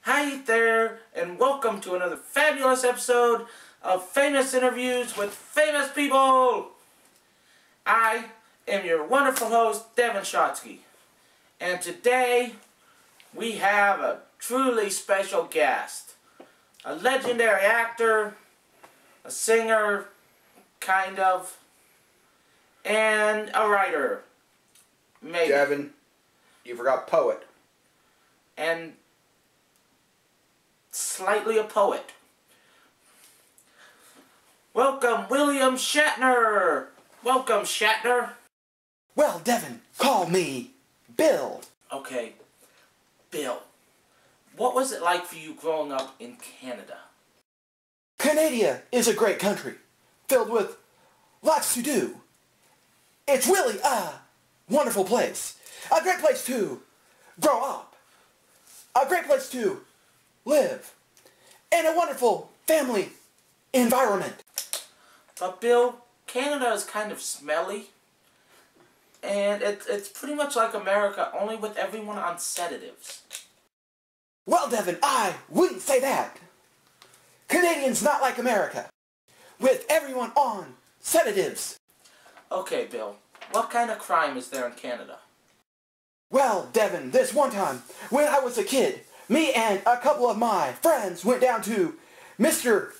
Hi there, and welcome to another fabulous episode of Famous Interviews with Famous People. I am your wonderful host, Devin Shotsky, and today we have a truly special guest. A legendary actor, a singer, kind of, and a writer, maybe. Devin, you forgot poet. And slightly a poet. Welcome, William Shatner! Welcome, Shatner! Well, Devin, call me Bill. Okay, Bill. What was it like for you growing up in Canada? Canada is a great country, filled with lots to do. It's really a wonderful place. A great place to grow up. A great place to live. And a wonderful family environment. But Bill, Canada is kind of smelly. And it's pretty much like America, only with everyone on sedatives. Well, Devin, I wouldn't say that. Canadians not like America, with everyone on sedatives. Okay, Bill, what kind of crime is there in Canada? Well, Devin, this one time, when I was a kid, me and a couple of my friends went down to Mr.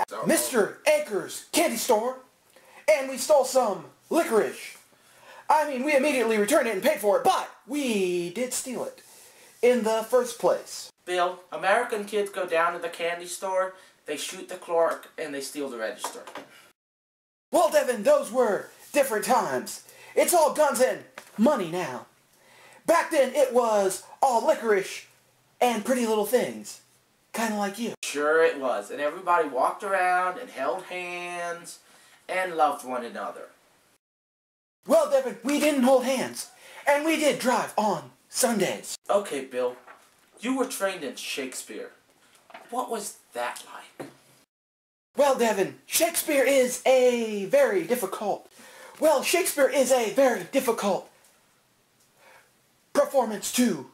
Anker's candy store, and we stole some licorice. I mean, we immediately returned it and paid for it, but we did steal it in the first place. Bill, American kids go down to the candy store, they shoot the clerk, and they steal the register. Well, Devin, those were different times. It's all guns and money now. Back then, it was all licorice and pretty little things. Kind of like you. Sure it was, and everybody walked around and held hands and loved one another. Well, Devin, we didn't hold hands, and we did drive on Sundays. Okay, Bill, you were trained in Shakespeare. What was that like? Well, Devin, Shakespeare is a very difficult performance to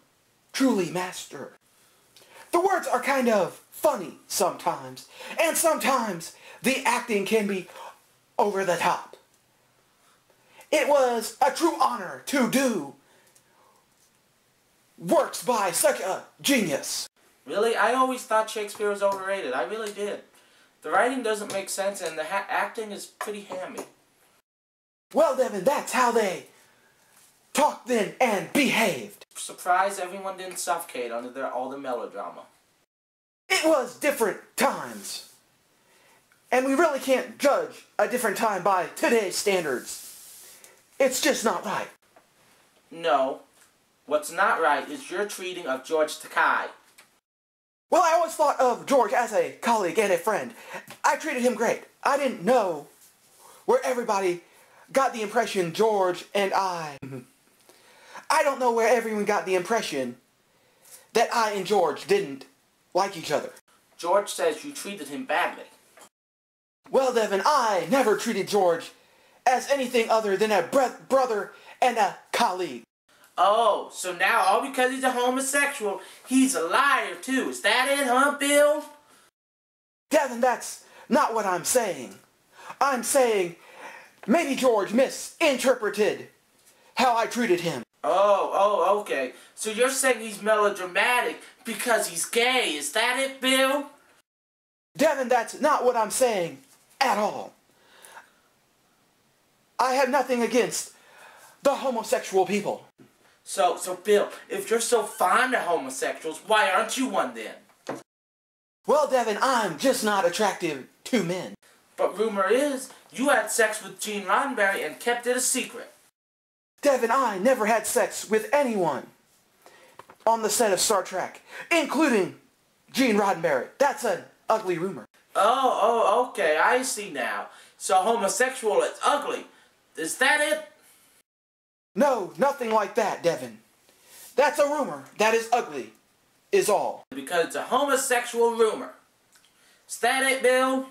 truly master. The words are kind of funny sometimes, and sometimes the acting can be over the top. It was a true honor to do works by such a genius. Really? I always thought Shakespeare was overrated. I really did. The writing doesn't make sense, and the acting is pretty hammy. Well, Devin, that's how they talked then and behaved. Surprised everyone didn't suffocate under all the melodrama. It was different times. And we really can't judge a different time by today's standards. It's just not right. No. What's not right is your treating of George Takei. Well, I always thought of George as a colleague and a friend. I treated him great. I didn't know where everybody got the impression George and I don't know where everyone got the impression that I and George didn't like each other. George says you treated him badly. Well, Devin, I never treated George as anything other than a brother and a colleague. Oh, so now all because he's a homosexual, he's a liar too. Is that it, huh, Bill? Devin, that's not what I'm saying. I'm saying maybe George misinterpreted how I treated him. Oh, okay. So you're saying he's melodramatic because he's gay. Is that it, Bill? Devin, that's not what I'm saying at all. I have nothing against the homosexual people. So Bill, if you're so fond of homosexuals, why aren't you one then? Well, Devin, I'm just not attractive to men. But rumor is, you had sex with Gene Roddenberry and kept it a secret. Devin, I never had sex with anyone on the set of Star Trek, including Gene Roddenberry. That's an ugly rumor. Oh, okay, I see now. So homosexual is ugly. Is that it? No, nothing like that, Devin. That's a rumor. That is ugly, is all. Because it's a homosexual rumor. Is that it, Bill?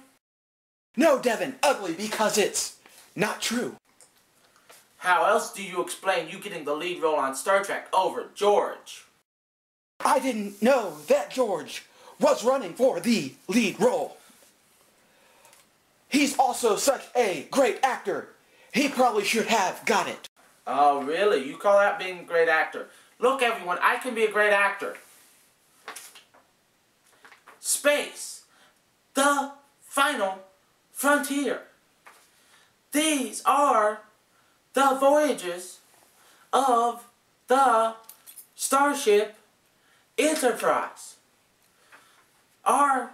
No, Devin, ugly because it's not true. How else do you explain you getting the lead role on Star Trek over George? I didn't know that George was running for the lead role. He's also such a great actor. He probably should have got it. Oh, really? You call that being a great actor? Look, everyone, I can be a great actor. Space, the final frontier. These are the voyages of the Starship Enterprise. Our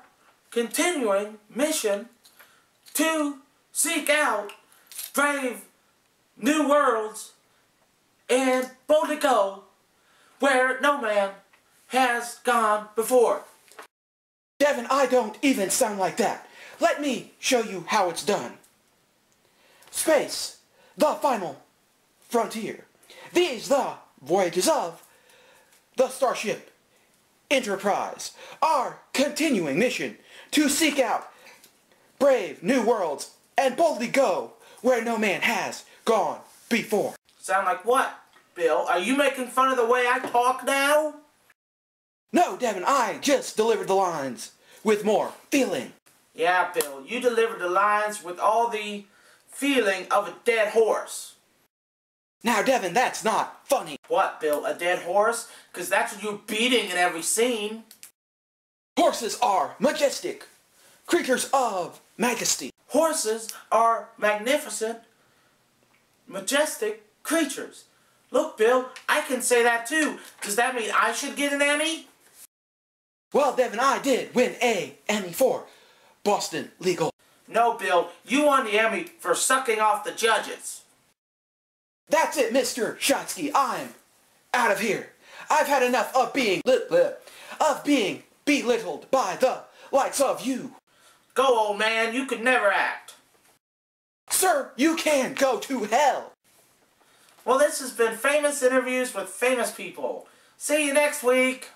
continuing mission to seek out brave new worlds and boldly go where no man has gone before. Devin, I don't even sound like that. Let me show you how it's done. Space, the final frontier. These the voyages of the Starship Enterprise. Our continuing mission to seek out brave new worlds and boldly go where no man has gone before. Sound like what, Bill? Are you making fun of the way I talk now? No, Devin, I just delivered the lines with more feeling. Yeah, Bill, you delivered the lines with all the feeling of a dead horse. Now, Devin, that's not funny. What, Bill, a dead horse? 'Cause that's what you're beating in every scene. Horses are majestic creatures of majesty. Horses are magnificent, majestic creatures. Look, Bill, I can say that too. Does that mean I should get an Emmy? Well, Devin, I did win a Emmy for Boston Legal. No, Bill, you won the Emmy for sucking off the judges. That's it, Mr. Shotsky. I'm out of here. I've had enough of being belittled by the likes of you. Go, old man, you could never act. Sir, you can go to hell. Well, this has been Famous Interviews with Famous People. See you next week.